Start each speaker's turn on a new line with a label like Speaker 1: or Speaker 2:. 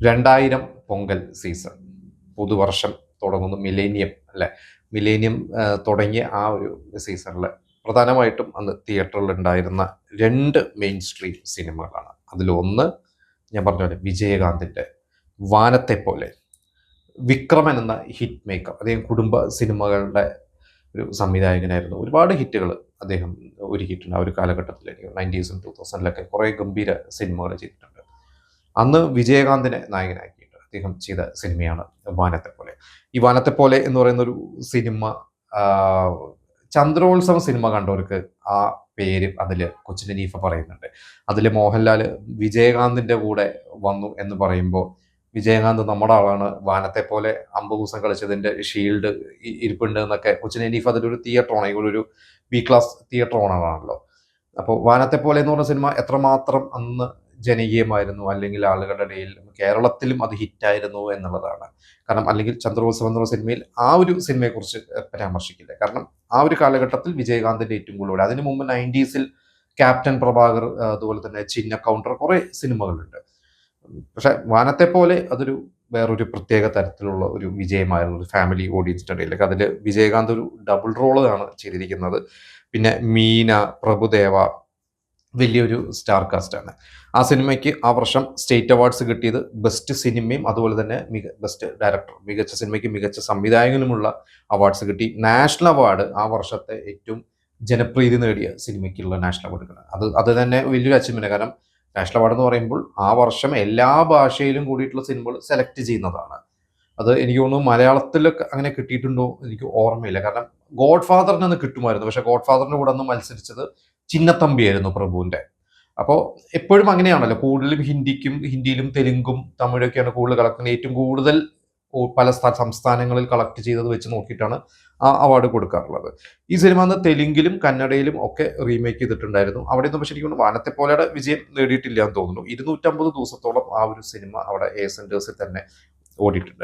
Speaker 1: 2000 Pongal season, പുതുവർഷം തുടങ്ങുന്നു, millennium അല്ലെ, മിലേനിയം തുടങ്ങിയ ആ ഒരു സീസണിൽ പ്രധാനമായിട്ടും അന്ന് തിയേറ്ററിൽ ഉണ്ടായിരുന്ന രണ്ട് മെയിൻ സ്ട്രീം സിനിമകളാണ്. അതിലൊന്ന് ഞാൻ പറഞ്ഞ പോലെ വിജയകാന്തിൻ്റെ വാനത്തെ പോലെ, വിക്രമൻ എന്ന ഹിറ്റ് മേക്കർ, അദ്ദേഹം കുടുംബ സിനിമകളുടെ ഒരു സംവിധായകനായിരുന്നു. ഒരുപാട് ഹിറ്റുകൾ അദ്ദേഹം ഒരുക്കിയിട്ടുണ്ട് ആ ഒരു കാലഘട്ടത്തിൽ. 90s 2000 കുറേ ഗംഭീര സിനിമകൾ ചെയ്തിട്ടുണ്ട്. അന്ന് വിജയകാന്തിനെ നായകനാക്കിയിട്ട് അദ്ദേഹം ചെയ്ത സിനിമയാണ് വാനത്തെ പോലെ. ഈ വാനത്തെ പോലെ എന്ന് പറയുന്ന ഒരു സിനിമ, ചന്ദ്രോത്സവം സിനിമ കണ്ടവർക്ക് ആ പേര് അതിൽ കൊച്ചിൻ ഹനീഫ പറയുന്നുണ്ട്. അതിൽ മോഹൻലാൽ വിജയകാന്തിൻ്റെ കൂടെ വന്നു എന്ന് പറയുമ്പോൾ വിജയകാന്ത് നമ്മുടെ ആളാണ്, വാനത്തെ പോലെ 50 ദിവസം കളിച്ചതിൻ്റെ ഷീൽഡ് ഇരിപ്പുണ്ട് എന്നൊക്കെ കൊച്ചിൻ ഹനീഫ അതിലൊരു തിയേറ്റർ ഓണർ, ഒരു ബി ക്ലാസ് തിയേറ്റർ ഓണറാണല്ലോ. അപ്പോൾ വാനത്തെ പോലെ എന്ന് പറഞ്ഞ സിനിമ എത്രമാത്രം അന്ന് ജനകീയമായിരുന്നു, അല്ലെങ്കിൽ ആളുകളുടെ ഇടയിൽ കേരളത്തിലും അത് ഹിറ്റായിരുന്നു എന്നുള്ളതാണ്. കാരണം അല്ലെങ്കിൽ ചന്ദ്രോത്സവം എന്നുള്ള സിനിമയിൽ ആ ഒരു സിനിമയെക്കുറിച്ച് പരാമർശിക്കില്ല. കാരണം ആ ഒരു കാലഘട്ടത്തിൽ വിജയകാന്തിൻ്റെ ഏറ്റവും കൂടുതൽ, അതിനു മുമ്പ് 90s ക്യാപ്റ്റൻ പ്രഭാകർ, അതുപോലെ തന്നെ ചിന്ന കൗണ്ടർ, കുറേ സിനിമകളുണ്ട്. പക്ഷെ വാനത്തെ പോലെ അതൊരു വേറൊരു പ്രത്യേക തരത്തിലുള്ള ഒരു വിജയമായിരുന്നു ഒരു ഫാമിലി ഓഡിയൻസിൻ്റെ ഇടയിലേക്ക്. അതിൽ വിജയകാന്ത് ഒരു ഡബിൾ റോള് ആണ് ചെയ്തിരിക്കുന്നത്. പിന്നെ മീന, പ്രഭുദേവ, വലിയൊരു സ്റ്റാർ കാസ്റ്റാണ്. ആ സിനിമയ്ക്ക് ആ വർഷം സ്റ്റേറ്റ് അവാർഡ്സ് കിട്ടിയത് ബെസ്റ്റ് സിനിമയും അതുപോലെ തന്നെ ബെസ്റ്റ് ഡയറക്ടർ, മികച്ച സിനിമയ്ക്ക് മികച്ച സംവിധായകനുമുള്ള അവാർഡ്സ് കിട്ടി. നാഷണൽ അവാർഡ് ആ വർഷത്തെ ഏറ്റവും ജനപ്രീതി നേടിയ സിനിമയ്ക്കുള്ള നാഷണൽ അവാർഡ്. അത് തന്നെ വലിയൊരു അച്ചീവ്മെന്റ്. കാരണം നാഷണൽ അവാർഡ് എന്ന് പറയുമ്പോൾ ആ വർഷം എല്ലാ ഭാഷയിലും കൂടിയിട്ടുള്ള സിനിമകൾ സെലക്ട് ചെയ്യുന്നതാണ്. അത് എനിക്ക് തോന്നുന്നു മലയാളത്തിലൊക്കെ അങ്ങനെ കിട്ടിയിട്ടുണ്ടോ എനിക്ക് ഓർമ്മയില്ല. കാരണം ഗോഡ് ഫാദറിന് അന്ന് കിട്ടുമായിരുന്നു, പക്ഷെ ഗോഡ് ഫാദറിന്റെ കൂടെ അന്ന് മത്സരിച്ചത് ചിന്നത്തമ്പിയായിരുന്നു പ്രഭുവിന്റെ. അപ്പോൾ എപ്പോഴും അങ്ങനെയാണല്ലോ, കൂടുതലും ഹിന്ദിയിലും തെലുങ്കും തമിഴൊക്കെയാണ് കൂടുതൽ കളക്ട്, ഏറ്റവും കൂടുതൽ പല സംസ്ഥാനങ്ങളിൽ കളക്ട് ചെയ്തത് വെച്ച് നോക്കിയിട്ടാണ് ആ അവാർഡ് കൊടുക്കാറുള്ളത്. ഈ സിനിമ അന്ന് തെലുങ്കിലും കന്നഡയിലും ഒക്കെ റീമേക്ക് ചെയ്തിട്ടുണ്ടായിരുന്നു. അവിടെ ഒന്നും പക്ഷേ എനിക്ക് വാനത്തെ പോലെയുടെ വിജയം നേടിയിട്ടില്ല എന്ന് തോന്നുന്നു. 250 ദിവസത്തോളം ആ ഒരു സിനിമ അവിടെ സെന്റേഴ്സിൽ തന്നെ ഓടിയിട്ടുണ്ടായിരുന്നു.